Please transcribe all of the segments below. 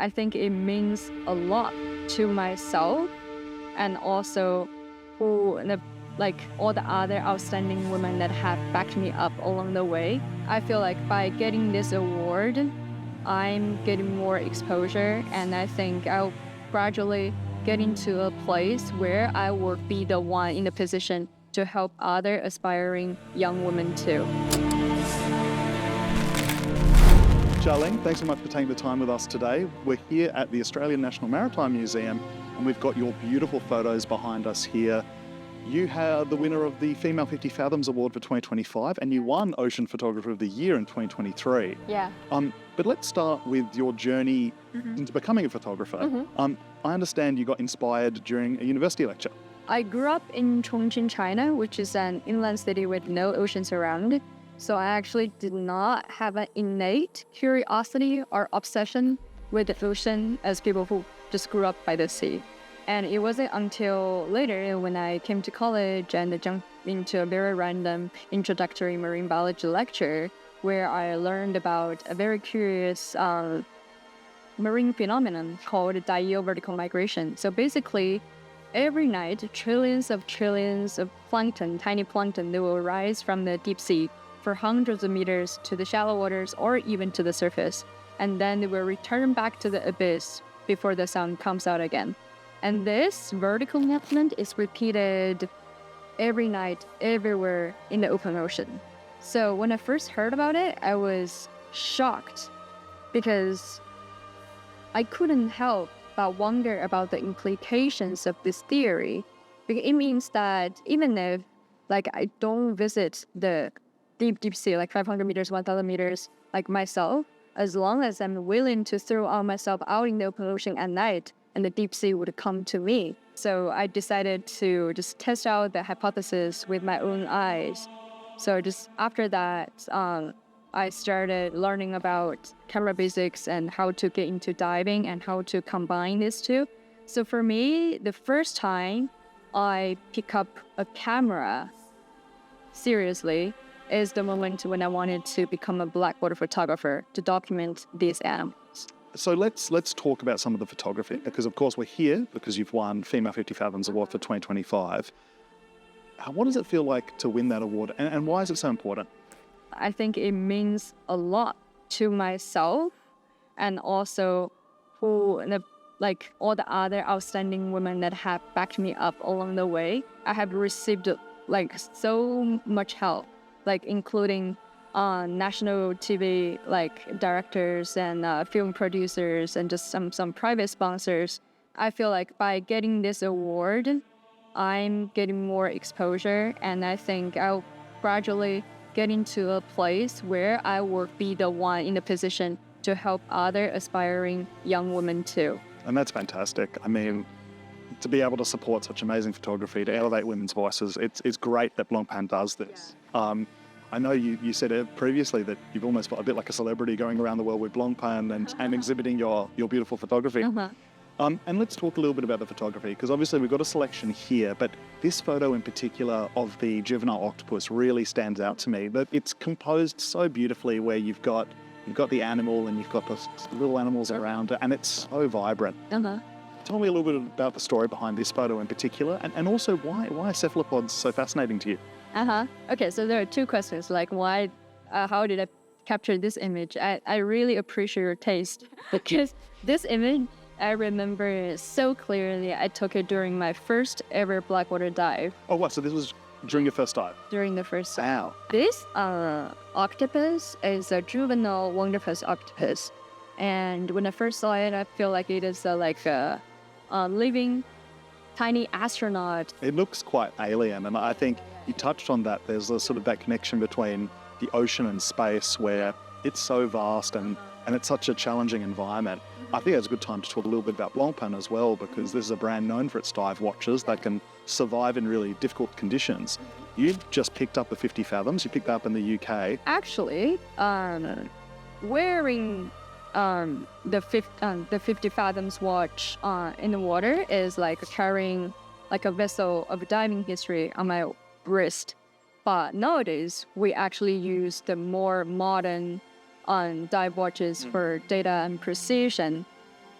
I think it means a lot to myself and also all the other outstanding women that have backed me up along the way. I feel like by getting this award, I'm getting more exposure, and I think I'll gradually get into a place where I will be the one in the position to help other aspiring young women too. Jialing, thanks so much for taking the time with us today. We're here at the Australian National Maritime Museum, and we've got your beautiful photos behind us here. You are the winner of the Female 50 Fathoms Award for 2025, and you won Ocean Photographer of the Year in 2023. Yeah. But let's start with your journey into becoming a photographer. I understand you got inspired during a university lecture. I grew up in Chongqing, China, which is an inland city with no oceans around. So I actually did not have an innate curiosity or obsession with the ocean as people who just grew up by the sea. And it wasn't until later when I came to college and jumped into a very random introductory marine biology lecture where I learned about a very curious marine phenomenon called diel vertical migration. So basically, every night, trillions of plankton, tiny plankton, they will rise from the deep sea for hundreds of meters to the shallow waters or even to the surface. And then they will return back to the abyss before the sun comes out again. And this vertical movement is repeated every night, everywhere in the open ocean. So when I first heard about it, I was shocked because I couldn't help but wonder about the implications of this theory. Because it means that even if I don't visit the deep sea, 500 meters, 1,000 meters, like myself, as long as I'm willing to throw myself out in the open ocean at night, and the deep sea would come to me. So I decided to just test out the hypothesis with my own eyes. So just after that, I started learning about camera basics and how to get into diving and how to combine these two. So for me, the first time I pick up a camera seriously is the moment when I wanted to become a blackwater photographer to document these animals. So let's talk about some of the photography, because of course we're here because you've won Female 50 Fathoms Award for 2025. What does it feel like to win that award, and why is it so important? I think it means a lot to myself and also all the other outstanding women that have backed me up along the way. I have received so much help, including national TV directors and film producers and just some private sponsors. I feel like by getting this award, I'm getting more exposure, and I think I'll gradually get into a place where I will be the one in the position to help other aspiring young women too. And that's fantastic. I mean, to be able to support such amazing photography, to elevate women's voices, it's great that Blancpain does this. Yeah. I know you said previously that you've almost felt a bit like a celebrity going around the world with Blancpain and exhibiting your beautiful photography. And let's talk a little bit about the photography, because obviously we've got a selection here, but this photo in particular of the juvenile octopus really stands out to me. That it's composed so beautifully, where you've got the animal and you've got the little animals around it, and it's so vibrant. Tell me a little bit about the story behind this photo in particular, and also why are cephalopods so fascinating to you? Okay, so there are two questions, why, how did I capture this image? I really appreciate your taste, because this image, I remember so clearly. I took it during my first ever blackwater dive. Oh, what? So this was during your first dive? During the first dive. Wow. This octopus is a juvenile wonderpus octopus. And when I first saw it, I feel like it is a living tiny astronaut. It looks quite alien, and I think you touched on that. There's a sort of that connection between the ocean and space, where it's so vast and it's such a challenging environment. I think it's a good time to talk a little bit about Blancpain as well, because this is a brand known for its dive watches that can survive in really difficult conditions. You've just picked up the 50 Fathoms. You picked that up in the UK. Actually, wearing the 50 Fathoms watch in the water is carrying a vessel of diving history on my wrist. But nowadays, we actually use the more modern dive watches for data and precision.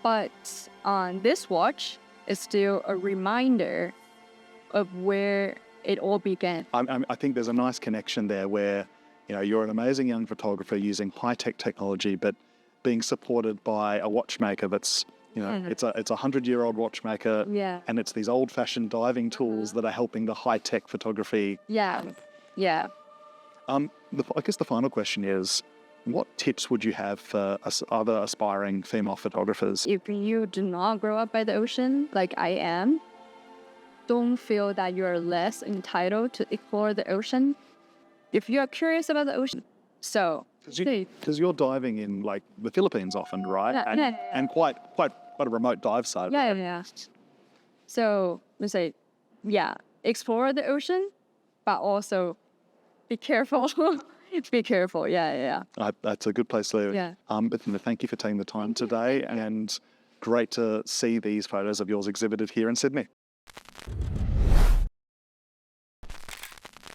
But on this watch, it's still a reminder of where it all began. I think there's a nice connection there where, you're an amazing young photographer using high-tech technology, but being supported by a watchmaker that's, it's a 100-year-old watchmaker, Yeah. and it's these old-fashioned diving tools that are helping the high-tech photography. Yeah. Yeah. I guess the final question is, what tips would you have for other aspiring female photographers? If you do not grow up by the ocean like I am, don't feel that you're less entitled to explore the ocean. If you are curious about the ocean, Because you're diving in like the Philippines often, right? Yeah. And quite a remote dive site. Yeah. So let's say, explore the ocean, but also be careful. Be careful. Yeah. That's a good place to leave it. Yeah. But thank you for taking the time today, and great to see these photos of yours exhibited here in Sydney.